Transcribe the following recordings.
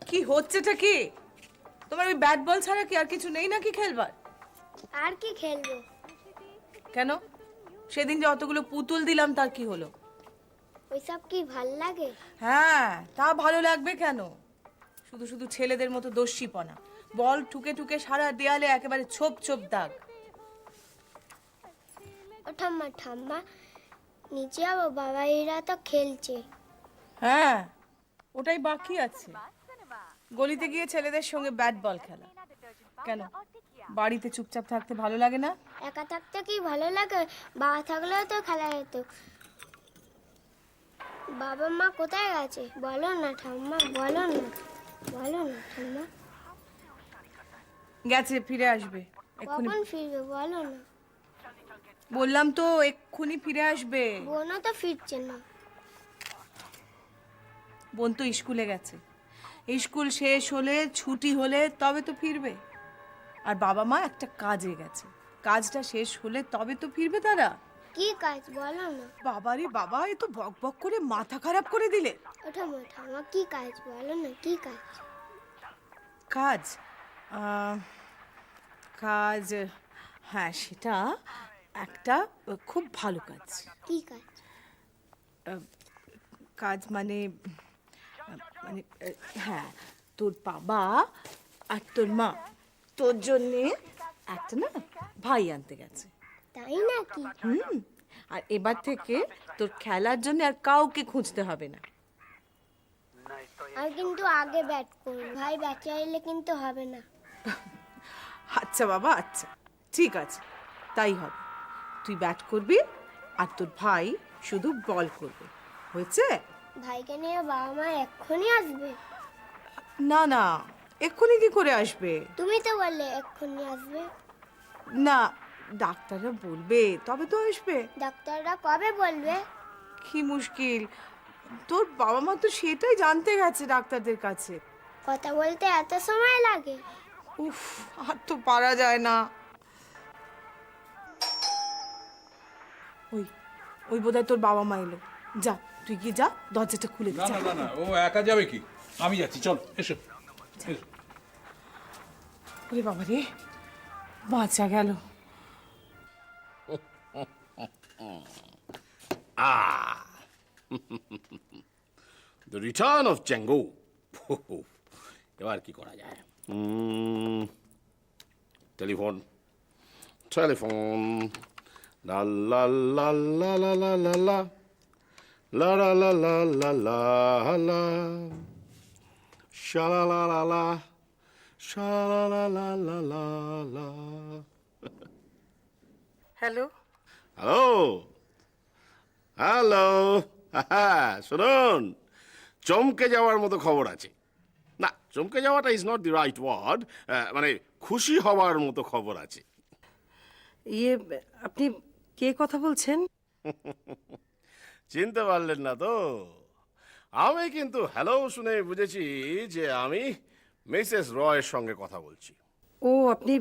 কি হচ্ছেটা কি? তোমার ওই ব্যাট বল ছাড়া কি আর কিছু নেই নাকি খেলবার? আর কি খেলবো? কেন? সেদিন যে অতগুলো পুতুল দিলাম তার কি হলো? ওইসব কি ভাল লাগে? হ্যাঁ, তা ভালো লাগবে কেন? শুধু শুধু ছেলেদের মতো দস্যিপনা। বল ঠুকে ঠুকে সারা দেয়ালে একেবারে ছোপ ছোপ দাগ। ও ঠাম্মা ঠাম্মা, নিচে যাবো, বাবা এরা তো খেলছে। হ্যাঁ, ওটাই বাকি আছে। গলিতে গিয়ে ছেলেদের সঙ্গে ব্যাট বল খেলা। কেন? বাড়িতে চুপচাপ থাকতে ভালো লাগে না? একা থাকতে কি ভালো লাগে? বাবা থাকলেও তো খেলা যেত। বাবা মা কোথায় গেছে? বলো না ঠাম্মা, বলো না, বলো না ঠাম্মা। গেছে, ফিরে আসবে এক্ষুনি। কখন ফিরবে বলো না? বললাম তো এক্ষুনি ফিরে আসবে। বোনও তো ফিরছে না। বোন তো স্কুলে গেছে। স্কুল শেষ হলে, ছুটি হলে তবে তো ফিরবে। আর বাবা মা একটা কাজে গেছে, কাজটা শেষ হলে তবে তো ফিরবে তারা। কি কাজ বলো না? বাবারে বাবা, এ তো বক বক করে মাথা খারাপ করে দিলে। ও ঠাম্মা ঠাম্মা, কি কাজ বলো না? কি কাজ? কাজ? কাজ, হ্যাঁ, সেটা একটা খুব ভালো কাজ। কি কাজ? কাজ মানে, মানে হ্যাঁ, তোর বাবা আর তোর মা তোর জন্যে একটা না ভাই আনতে গেছে। তাই নাকি? আর এবার থেকে তোর খেলার জন্য আর কাউকে খুঁজতে হবে না। আর কিন্তু আগে ব্যাট করবো, ভাই ব্যাট চাইলে কিন্তু হবে না। আচ্ছা বাবা, আচ্ছা, ঠিক আছে, তাই হবে। তুই ব্যাট করবি আর তোর ভাই শুধু বল করবে, হয়েছে? ভাইকে নিয়ে বাবা মা এক্ষুনি আসবে? না না, এক্ষুনি কি করে আসবে? তুমি তো বললে এক্ষুনি আসবে। না, ডাক্তাররা বলবে তবে তো আসবে। ডাক্তাররা কবে বলবে? কি মুশকিল, তোর বাবা মা তো সেটাই জানতে গেছে ডাক্তারদের কাছে। কথা বলতে এত সময় লাগে? উফ, আর তো পারা যায় না। ওই ওই বোধহয় তোর বাবা মা এলো। যা, তুই গিয়ে যা, দরজাটা খুলে দে। না না না না, ও একা যাবে কি? আমি যাচ্ছি, চল এসো এসো। ওরে বাবা রে, বাঁচা গেল। The return of Django. এবার কি করা যায়? টেলিফোন টেলিফোন লা লা লা লা লা লা লা লা লা লা লা লা লা লা লা sha la la la la sha la la la la la la. Hello, hello hello, শুনুন, চমকে যাওয়ার মতো খবর আছে। না, চমকে যাওয়াটা is not the right word, মানে খুশি হওয়ার মতো খবর আছে। ইয়ে, আপনি কে কথা বলছেন? চিনতে পারলেন না তো? আমি কিন্তু হ্যালো শুনে বুঝেছি যে আমি মিসেস রয়ের সঙ্গে কথা বলছি। ও, আপনি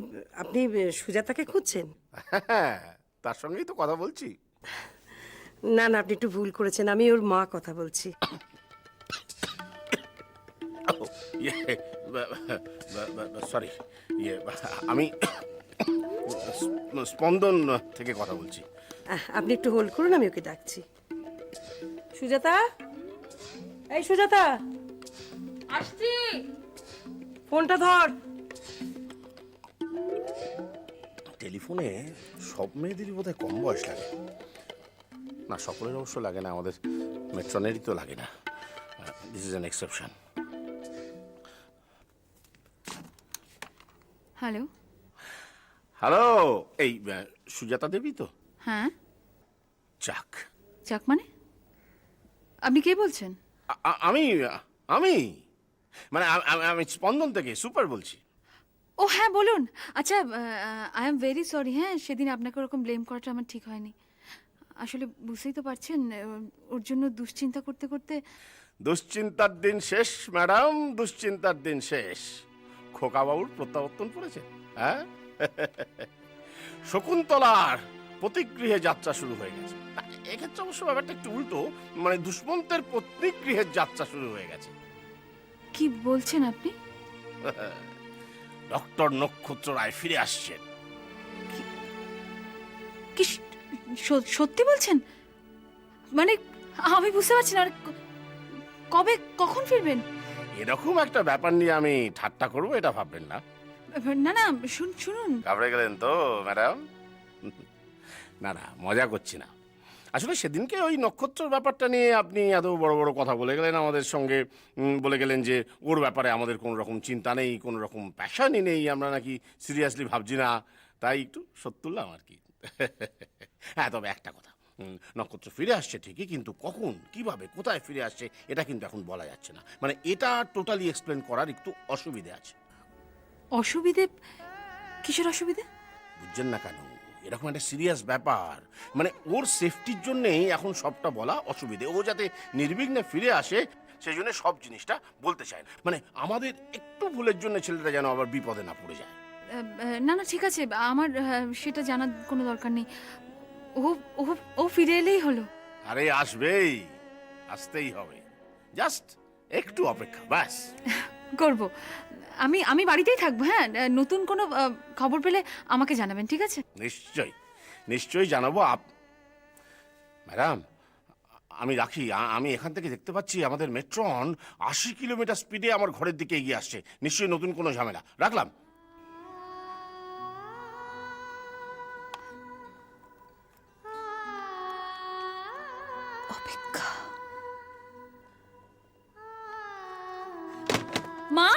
আপনি সুজাতাকে খুঁজছেন? হ্যাঁ, তার সঙ্গেই তো কথা বলছি। না না, আপনি একটু ভুল করেছেন, আমি ওর মা কথা বলছি। সরি, আমি স্পন্দন থেকে কথা বলছি। আপনি একটু হোল্ড করুন, আমি ওকে ডাকছি। সুজাতা, এই সুজাতা, আসছি। ফোনটা ধর। টেলিফোনে সব মেয়েদেরই বোধহয় কম বয়স লাগে। না, সকলের অবশ্য লাগে না, আমাদের মেট্রনেরই তো লাগে না। This is an exception. Hello. Hello, এই সুজাতা দেবী তো? হ্যাঁ। যাক, যাক মানে? আপনি কে বলছেন? আমি আমি মানে আমি স্পন্দন থেকে সুপার বলছি। ও হ্যাঁ, বলুন। আচ্ছা, আই এম ভেরি সরি। হ্যাঁ, সেদিন আপনাকে ওরকম ব্লেম করাটা আমার ঠিক হয়নি। আসলে বুঝতেই তো পারছেন, ওর জন্য দুশ্চিন্তা করতে করতে। দুশ্চিন্তার দিন শেষ ম্যাডাম, দুশ্চিন্তার দিন শেষ। খোকাবাবুর প্রত্যাবর্তন পড়েছে, হ্যাঁ? শকুন্তলার প্রতিগৃহে যাত্রা শুরু হয়ে গেছে। এক্ষেত্রে অবশ্য ব্যাপারটা একটু উল্টো, মানে দুষ্মন্তের প্রতিগৃহের যাত্রা শুরু হয়ে গেছে। কি বলছেন আপনি? ডক্টর নক্ষত্র রায় ফিরে আসছেন। কি সত্যি বলছেন? মানে আমি বুঝতে পারছি না, কবে কখন ফিরবেন? এরকম একটা ব্যাপার নিয়ে আমি ঠাট্টা করবো এটা ভাববেন না। না না, শুনুন। ঘাবড়ে গেলেন তো ম্যাডাম? না না, মজা করছি না। আসলে সেদিনকে ওই নক্ষত্রের ব্যাপারটা নিয়ে আপনি এত বড় বড় কথা বলে গেলেন আমাদের সঙ্গে, বলে গেলেন যে ওর ব্যাপারে আমাদের কোনো রকম চিন্তা নেই, কোনো রকম প্যাশনই নেই, আমরা নাকি সিরিয়াসলি ভাবছি না, তাই একটু সত্য তুললাম আর কি। হ্যাঁ, তবে একটা কথা, নক্ষত্র ফিরে আসছে ঠিকই, কিন্তু কখন, কিভাবে, কোথায় ফিরে আসছে এটা কিন্তু এখন বলা যাচ্ছে না। মানে এটা টোটালি এক্সপ্লেন করার একটু অসুবিধে আছে। অসুবিধে? কিসের অসুবিধে? বুঝছেন না কেন? এরকম একটা সিরিয়াস ব্যাপার, মানে ওর সেফটির জন্যেই এখন সবটা বলা অসুবিধে। ও যাতে নির্বিঘ্নে ফিরে আসে সেই জন্য সব জিনিসটা বলতে চায় না। মানে আমাদের একটু ভুলের জন্য ছেলেটা যেন আবার বিপদে না পড়ে যায়। না না, ঠিক আছে, আমার সেটা জানার কোনো দরকার নেই। ও ও ও ফিরে এলেই হলো। আরে আসবেই, আসতেই হবে, জাস্ট একটু অপেক্ষা ব্যাস। করব। আমি বাড়িতেই থাকবো। হ্যাঁ, নতুন কোনো খবর পেলে আমাকে জানাবেন, ঠিক আছে? নিশ্চয়ই নিশ্চয়ই জানাবো। ম্যাডাম, আমি রাখি। আমি এখান থেকে দেখতে পাচ্ছি আমাদের মেট্রন 80 কিলোমিটার স্পিডে আমার ঘরের দিকে এগিয়ে আসছে। নিশ্চয়ই নতুন কোনো ঝামেলা। রাখলাম। অপেক্ষা। মা,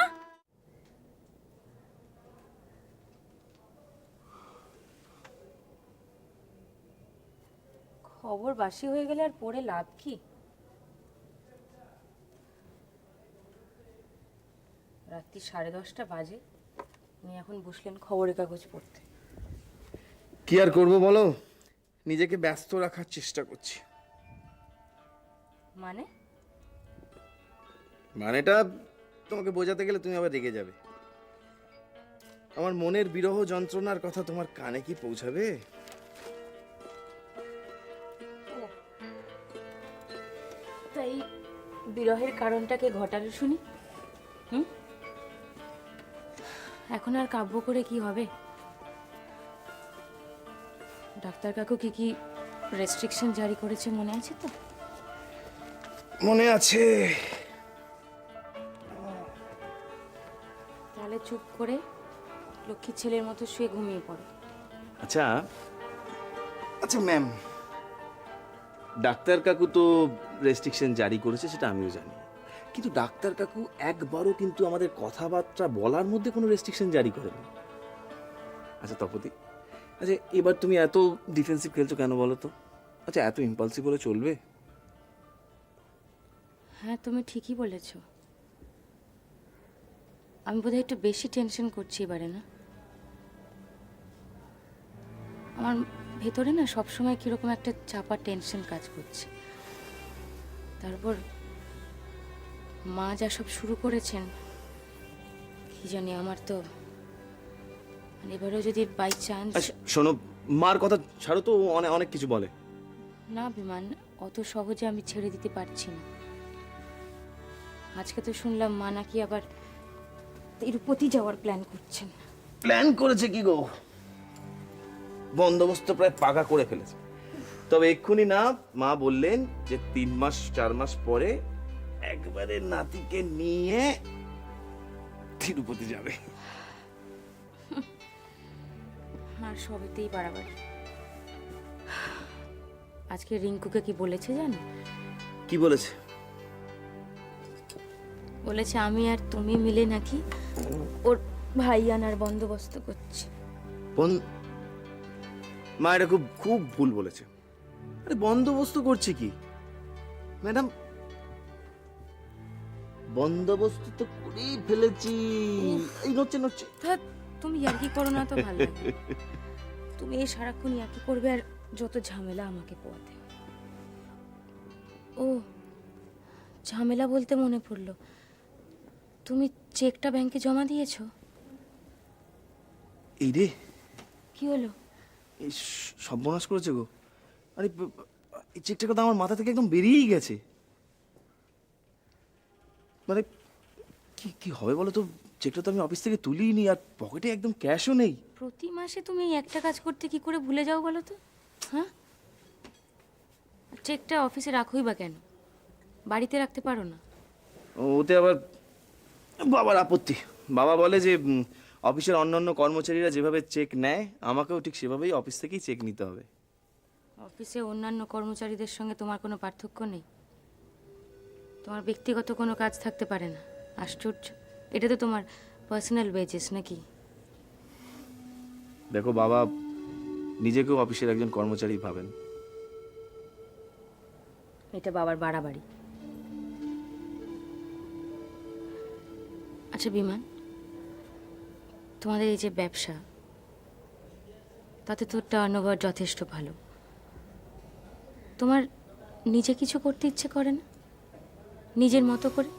খবর বাসি হয়ে গেলে আর পড়ে লাভ কি? রাত্রি 10:30 বাজে, উনি এখন বসলেন খবরের কাগজ পড়তে। কি আর করবো বলো, নিজেকে ব্যস্ত রাখার চেষ্টা করছি। মানেটা তোমাকে বোঝাতে গেলে তুমি আবার রেগে যাবে। আমার মনের বিরহ যন্ত্রণার কথা তোমার কানে কি পৌঁছাবে? তাই বিরহের কারণটাকে ঘটালো শুনি। এখন আর কাব্য করে কি হবে? ডাক্তার কাকু কি রেস্ট্রিকশন জারি করেছে মনে আছে তো? মনে আছে। তাহলে চুপ করে লক্ষ্মী ছেলের মতো শুয়ে ঘুমিয়ে পড়ো। আচ্ছা আচ্ছা ম্যাম, ডাক্তার কাকু তো রেস্ট্রিকশন জারি করেছে সেটা আমিও জানি, কিন্তু ডাক্তার কাকু একবারও কিন্তু আমাদের কথাবার্তা বলার মধ্যে কোনো রেস্ট্রিকশন জারি করেনি। আচ্ছা তপতি, আচ্ছা এবার তুমি এত ডিফেন্সিভ খেলছো কেন বলো তো? আচ্ছা এত ইম্পালসিভ হলে চলবে? হ্যাঁ, তুমি ঠিকই বলেছ। আমি বোধহয় একটু বেশি টেনশন করছি এবারে, না? আমার ভেতরে না সবসময় কিরকম একটা চাপা টেনশন কাজ করছে। তারপর মা যা সব শুরু করেছেন, কি জানি, আমার তো মানে এবারেও যদি বাই চান্স। শোনো, মার কথা ছাড়ো তো, অনেক অনেক কিছু বলে। না বিমান, অত সহজে আমি ছেড়ে দিতে পারছি না। আজকে তো শুনলাম মা নাকি আবার তিরুপতি যাওয়ার প্ল্যান করছেন। প্ল্যান করেছে কি গো? বন্দোবস্ত প্রায় পাকা করে ফেলেছে। তবে এক্ষুনি না, মা বললেন যে 3 মাস 4 মাস পরে একবারে নাতিকে নিয়ে তিরুপতি যাবে। আর সবেতেই বাড়াবাড়ি। আজকে রিঙ্কুকে কি বলেছে জানো? কি বলেছে? বলেছে আমি আর তুমি মিলে নাকি ওর ভাই আনার বন্দোবস্ত করছে। মা এটা খুব খুব ভুল বলেছে। আরে বন্দোবস্ত করছে কি ম্যাডাম? বন্দোবস্ত তো করেই ফেলেছি। এই নড়ছে নড়ছে। ধ্যাৎ, তুমি ইয়ার্কি করো না তো, ভালো লাগে। তুমি এই সারাক্ষণ ইয়ার্কি করবে আর যত ঝামেলা আমাকে পোয়াতে। ও, ঝামেলা বলতে মনে পড়লো, তুমি চেকটা ব্যাংকে জমা দিয়েছো? এই রে, কি হলো? এই সর্বনাশ করেছে গো। আরে এই চেকটার কথা আমার মাথা থেকে একদম বেরিয়েই গেছে। মানে কি কি হবে বলো তো, চেকটা তো আমি অফিস থেকে তুলিই নি, আর পকেটে একদম ক্যাশও নেই। প্রতি মাসে তুমি এই একটা কাজ করতে কি করে ভুলে যাও বলো তো? হ্যাঁ, চেকটা অফিসে রাখোই বা কেন? বাড়িতে রাখতে পারো না? ওতে আবার বাবার আপত্তি। বাবা বলে যে অফিসের অন্যান্য কর্মচারীরা যেভাবে চেক নেয়, আমাকেও ঠিক সেভাবেই অফিস থেকেই চেক নিতে হবে। অফিসে অন্যান্য কর্মচারীদের সঙ্গে তোমার কোনো পার্থক্য নেই? তোমার ব্যক্তিগত কোনো কাজ থাকতে পারে না? আশ্চর্য, এটা তো তোমার পার্সোনাল ওয়েজেস নাকি? দেখো, বাবা নিজেকেও অফিসের একজন কর্মচারী ভাবেন। এটা বাবার বাড়াবাড়ি। আচ্ছা বিমান, তোমাদের এই যে ব্যবসা, তাতে তো টার্নওভার যথেষ্ট ভালো। তোমার নিজে কিছু করতে ইচ্ছে করে না, নিজের মতো করে?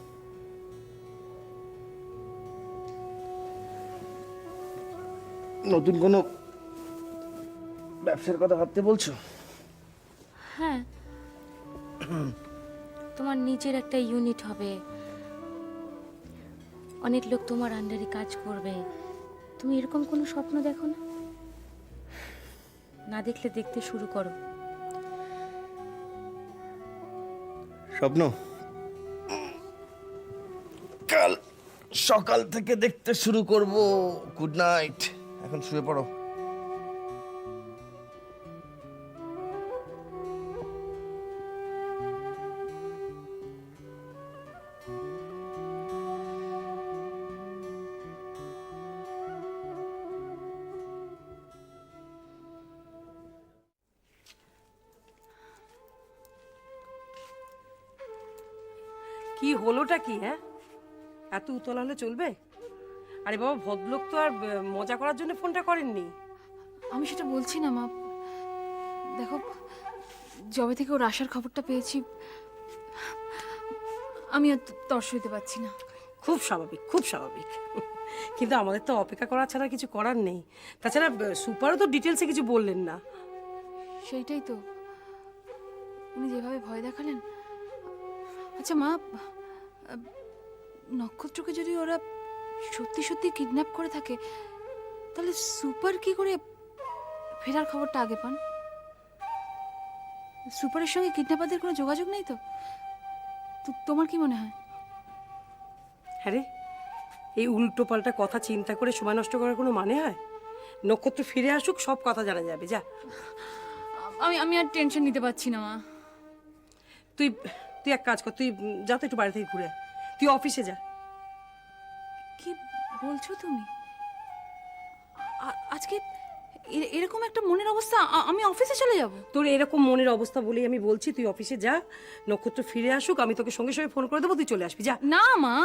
নতুন কোনো ব্যবসার কথা ভাবতে বলছো? হ্যাঁ, তোমার নিজের একটা ইউনিট হবে, অনেক লোক তোমার আন্ডারে কাজ করবে। তুমি এরকম কোনো স্বপ্ন দেখো না? না দেখলে দেখতে শুরু করো। স্বপ্ন কাল সকাল থেকে দেখতে শুরু করব। গুড নাইট, এখন শুয়ে পড়ো। কি হলোটা কি? হ্যাঁ, এত উতলা হলে চলবে? আরে বাবা, ভদ্রলোক তো আর মজা করার জন্য ফোনটা করেননি। আমি সেটা বলছি না মা। দেখো, যবে থেকে ওর আসার খবরটা পেয়েছি, আমি আর তর্স হইতে পারছি না। খুব স্বাভাবিক, খুব স্বাভাবিক। কিন্তু আমাদের তো অপেক্ষা করা ছাড়া কিছু করার নেই। তাছাড়া সুপারও তো ডিটেলসে কিছু বললেন না। সেইটাই তো, উনি যেভাবে ভয় দেখালেন। আচ্ছা মা, নক্ষত্রকে যদি ওরা সত্যি সত্যি কিডন্যাপ করে থাকে, তাহলে সুপার কি করে ফেরার খবরটা আগে পান? সুপারের সঙ্গে কিডন্যাপারদের কোনো যোগাযোগ নেই তো? তোমার কি মনে হয়? হ্যাঁ রে, এই উল্টো পাল্টা কথা চিন্তা করে সময় নষ্ট করার কোনো মানে হয়? নক্ষত্র ফিরে আসুক, সব কথা জানা যাবে। যা, আমি আর টেনশন নিতে পারছি না মা। তুই তুই এক কাজ কর, তুই যা তো একটু বাড়ি থেকে ঘুরে আয়। তুই অফিসে যা। কি বলছো তুমি? আজকে এরকম একটা মনের অবস্থা, আমি অফিসে চলে যাব? তোর এরকম মনের অবস্থা বলেই আমি বলছি তুই অফিসে যা। নক্ষত্র ফিরে আসুক, আমি তোকে সঙ্গে সঙ্গে ফোন করে দেবো, তুই চলে আসবি। যা। না মা।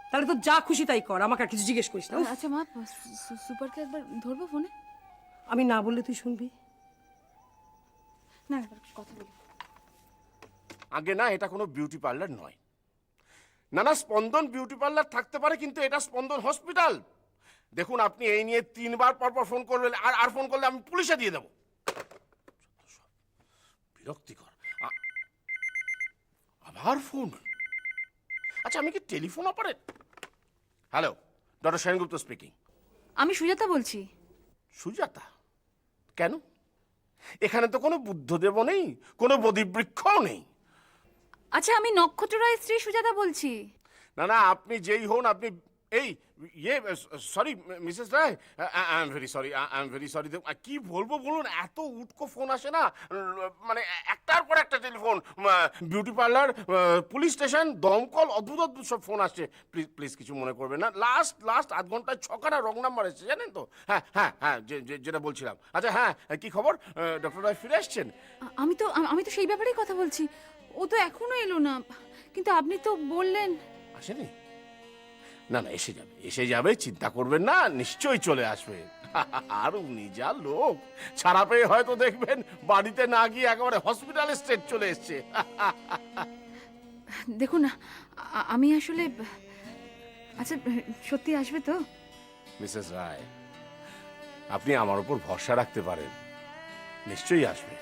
তাহলে তো যা খুশি তাই কর, আমাকে আর কিছু জিজ্ঞেস করিস না। উফ। আচ্ছা মা, সুপারকে একবার ধরবো ফোনে? আমি না বললে তুই শুনবি না, একবার কথা বলি। আগে না, এটা কোনো বিউটি পার্লার নয়। না না, স্পন্দন বিউটি পার্লার থাকতে পারে, কিন্তু এটা স্পন্দন হসপিটাল। দেখুন, আপনি এই নিয়ে 3 বার পর পর ফোন করবেন, আর ফোন করলে আমি পুলিশে দিয়ে দেবো। বিরক্তিকর। আবার ফোন। আচ্ছা, আমি কি telephone operate? Hello, doctor Sengupta speaking. আমি সুজাতা বলছি। সুজাতা? কেন? এখানে তো কোনো বুদ্ধদেবও নেই, কোনো বোধিবৃক্ষও নেই। আচ্ছা, আমি নক্ষত্র রায়ের স্ত্রী সুজাতা বলছি। না না, আপনি যেই হন, আপনি এই sorry Mrs Roy, I am very sorry. কি বলবো বলুন, এত উটকো ফোন আসে না, মানে একটার পর একটা telephone, beauty parlour, police station, দমকল, অদ্ভুত অদ্ভুত সব ফোন আসছে। প্লিজ প্লিজ কিছু মনে করবেন না। লাস্ট আধ ঘন্টায় 6খানা রং নাম্বার এসেছে, জানেন তো? হ্যাঁ হ্যাঁ হ্যাঁ, যেটা বলছিলাম। আচ্ছা হ্যাঁ, কি খবর? ডক্টর রায় ফিরে আসছেন? আমি তো সেই ব্যাপারেই কথা বলছি। ও তো এখনো এলো না, কিন্তু আপনি তো বললেন। আসেনি? না না, এসে যাবে, চিন্তা করবেন না, নিশ্চয়ই চলে আসবে। আর উনি যা লোক, ছাড়া পেয়ে হয়তো দেখবেন বাড়িতে না গিয়ে একেবারে হসপিটালে স্ট্রেট চলে এসছে। দেখুন, আমি আসলে, আচ্ছা সত্যি আসবে তো? মিসেস রায়, আপনি আমার উপর ভরসা রাখতে পারেন, নিশ্চয়ই আসবে।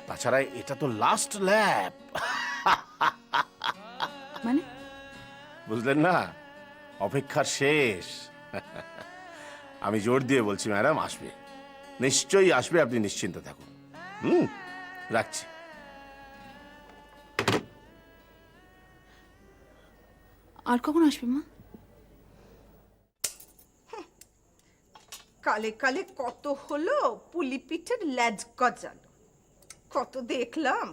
তাছাড়া এটা তো লাস্ট ল্যাব। মানে বুঝলেন না, অপেক্ষার শেষ। আমি জোর দিয়ে বলছি ম্যাডাম আসবে, নিশ্চয়ই আসবে, আপনি নিশ্চিন্ত থাকুন। রাখছি। আর কখন আসবে মা? কালে কালে কত হলো, পুলি পিঠের লেজ গজালো, কত দেখলাম।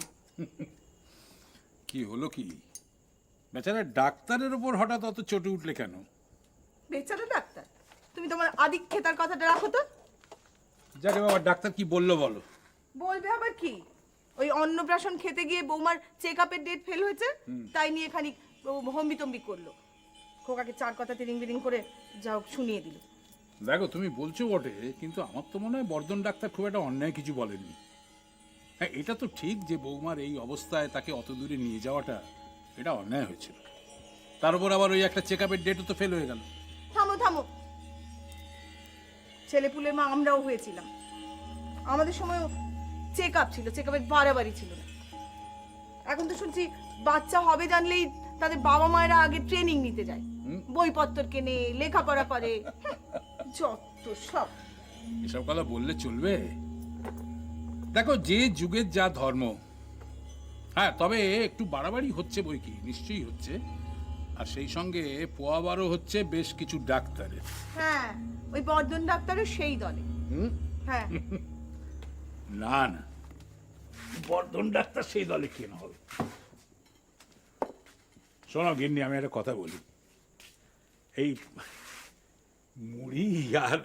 কি হলো কি? বেচারা ডাক্তারের উপর হঠাৎ অত চটে উঠলে কেন? বেচারা ডাক্তার, তুমি তোমার আদিক্ষেতার কথাটা রাখো তো। যাকে বাবা, ডাক্তার কি বললো বলো? বলবে আবার কি? ওই অন্নপ্রাশন খেতে গিয়ে বৌমার চেক আপের ডেট ফেল হয়েছে, তাই নিয়ে খানিক হম্বিতম্বি করলো। খোকাকে 4 কথা তিরিং বিরিং করে যাও শুনিয়ে দিল। দেখো, তুমি বলছো বটে, কিন্তু আমার তো মনে হয় বর্ধন ডাক্তার খুব একটা অন্যায় কিছু বলেননি। হ্যাঁ, এটা তো ঠিক যে বৌমার এই অবস্থায় তাকে অত দূরে নিয়ে যাওয়াটা এটা অন্যায় হয়েছিল। তার উপর আবার ওই একটা চেক আপের ডেটও তো ফেল হয়ে গেল। থামো থামো, ছেলেপুলের মা আমরাও হয়েছিলাম, আমাদের সময় চেক আপ ছিল, চেক আপের বাড়াবাড়ি ছিল না। এখন তো শুনছি বাচ্চা হবে জানলেই তাদের বাবা মায়েরা আগে ট্রেনিং নিতে যায়, বইপত্র কেনে, লেখাপড়া করে, যত সব। এসব কথা বললে চলবে? দেখো, যে যুগের যা ধর্ম। হ্যাঁ, তবে একটু বাড়াবাড়ি হচ্ছে বই কি, নিশ্চয়ই হচ্ছে। আর সেই সঙ্গে পোয়াবারও হচ্ছে বেশ কিছু ডাক্তারের। হ্যাঁ, ওই বর্ধন ডাক্তারের সেই দলে। হ্যাঁ। না না, বর্ধন ডাক্তার সেই দলে কেন হবে? শোনো গিন্নি, আমি একটা কথা বলি। এই মুড়ি আর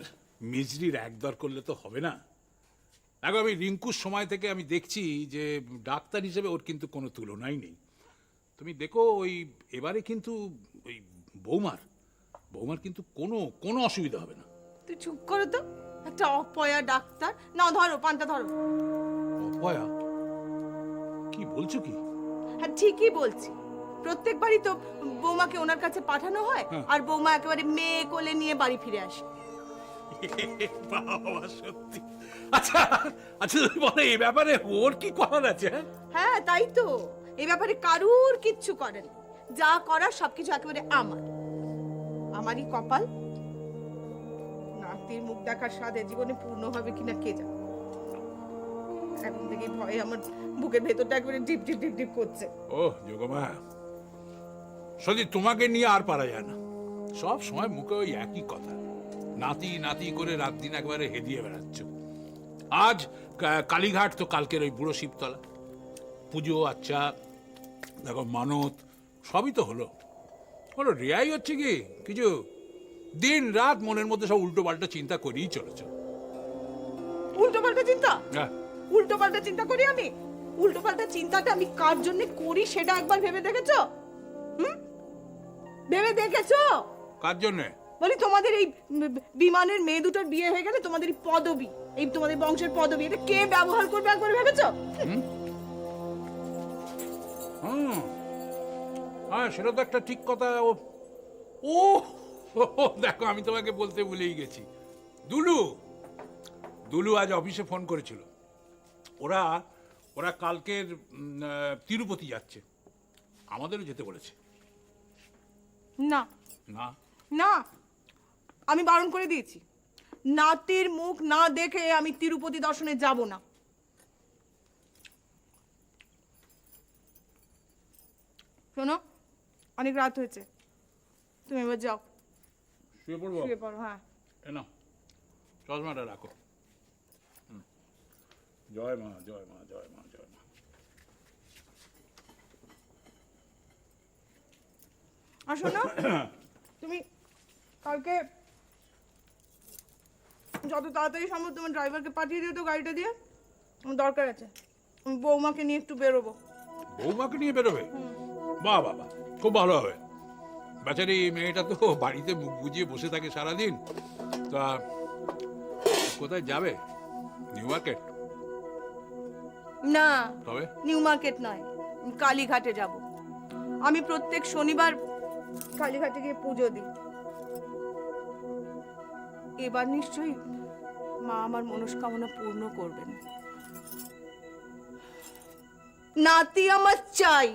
মিজরির একদর করলে তো হবে না। দেখো, আমি রিঙ্কুর সময় থেকে আমি দেখছি যে ডাক্তার হিসেবে ওর কিন্তু কোনো তুলনাই নেই। তুমি দেখো, ওই এবারে কিন্তু ওই বৌমার কিন্তু কোনো অসুবিধা হবে না। তুই চুপ করো তো, একটা অপয়া ডাক্তার। না, ধরো পানটা ধরো। অপয়া? কি বলছো কি? হ্যাঁ, ঠিকই বলছি। প্রত্যেকবারই তো বৌমাকে ওনার কাছে পাঠানো হয়, আর বৌমা একেবারে মেয়ে কোলে নিয়ে বাড়ি ফিরে আসে। বাবা, সত্যি। আচ্ছা আচ্ছা, তুমি বলো, এই ব্যাপারে ওর কি করার আছে? হ্যাঁ, তাই তো, এই ব্যাপারে কারুর কিচ্ছু করেন, যা করার সবকিছু একেবারে আমারই কপাল। নাতির মুখ দেখার স্বাদে জীবনে পূর্ণ হবে কিনা কে জানে। এখন থেকে ভয়ে আমার বুকের ভেতরটা একেবারে ডিপ ডিপ ডিপ ডিপ করছে। ও যোগমা, সত্যি তোমাকে নিয়ে আর পারা যায় না। সব সময় মুখে ওই একই কথা, নাতি নাতি করে রাত দিন একবারে হেদিয়ে বেড়াচ্ছ। আজ কালীঘাট, তো কালকের ওই বুড়ো শিবতলা পুজো। আচ্ছা দেখো, মানত সবই তো হলো, রেয়াই হচ্ছে কি কিছু? দিন রাত মনের মধ্যে সব উল্টো পাল্টা চিন্তা করেই চলেছ। উল্টো পাল্টা চিন্তা? হ্যাঁ, উল্টো পাল্টা চিন্তা করি আমি? উল্টো পাল্টা চিন্তাটা আমি কার জন্য করি সেটা একবার ভেবে দেখেছো? ভেবে দেখেছো? কার জন্যে? বলি, তোমাদের এই বিমানের মেয়ে দুটোর বিয়ে হয়ে গেলে তোমাদের এই পদবি, এই তোমাদের বংশের পদবি, এটা কে ব্যবহার করবে একবার ভেবেছো? হ্যাঁ, সেটা তো একটা ঠিক কথা। ও দেখো, আমি তোমাকে বলতে ভুলেই গেছি। দুলু আজ অফিসে ফোন করেছিল। ওরা কালকের তিরুপতি যাচ্ছে, আমাদেরও যেতে বলেছে। না না না, আমি বারণ করে দিয়েছি, নাতির মুখ না দেখে আমি তিরুপতি দর্শনে যাব না। শোনো, অনেক রাত হয়েছে, তুমি এবার যাও, শুয়ে পড়বো। শুয়ে পড়ো। হ্যাঁ, না, চশমাটা রাখো। জয় মা, জয় মা, জয় মা, জয় মা। আর শোনো, তুমি কালকে যত তাড়াতাড়ি সম্ভব তোমার ড্রাইভারকে পাঠিয়ে দিও তো গাড়িটা দিয়ে, আমার দরকার আছে। আমি বৌমাকে নিয়ে একটু বেরোবো। বৌমাকে নিয়ে বেরোবে? বাহ বাহ বাহ, খুব ভালো হবে। বেচারি মেয়েটা তো বাড়িতে মুখ বুজিয়ে বসে থাকে সারাদিন। তা কোথায় যাবে? New market? না, তবে নিউ মার্কেট নয়, কালীঘাটে যাব। আমি প্রত্যেক শনিবার কালীঘাটে গিয়ে পুজো দিই। এবার নিশ্চয়ই মা আমার মনস্কামনা পূর্ণ করবেন। নাতি আমার চাই।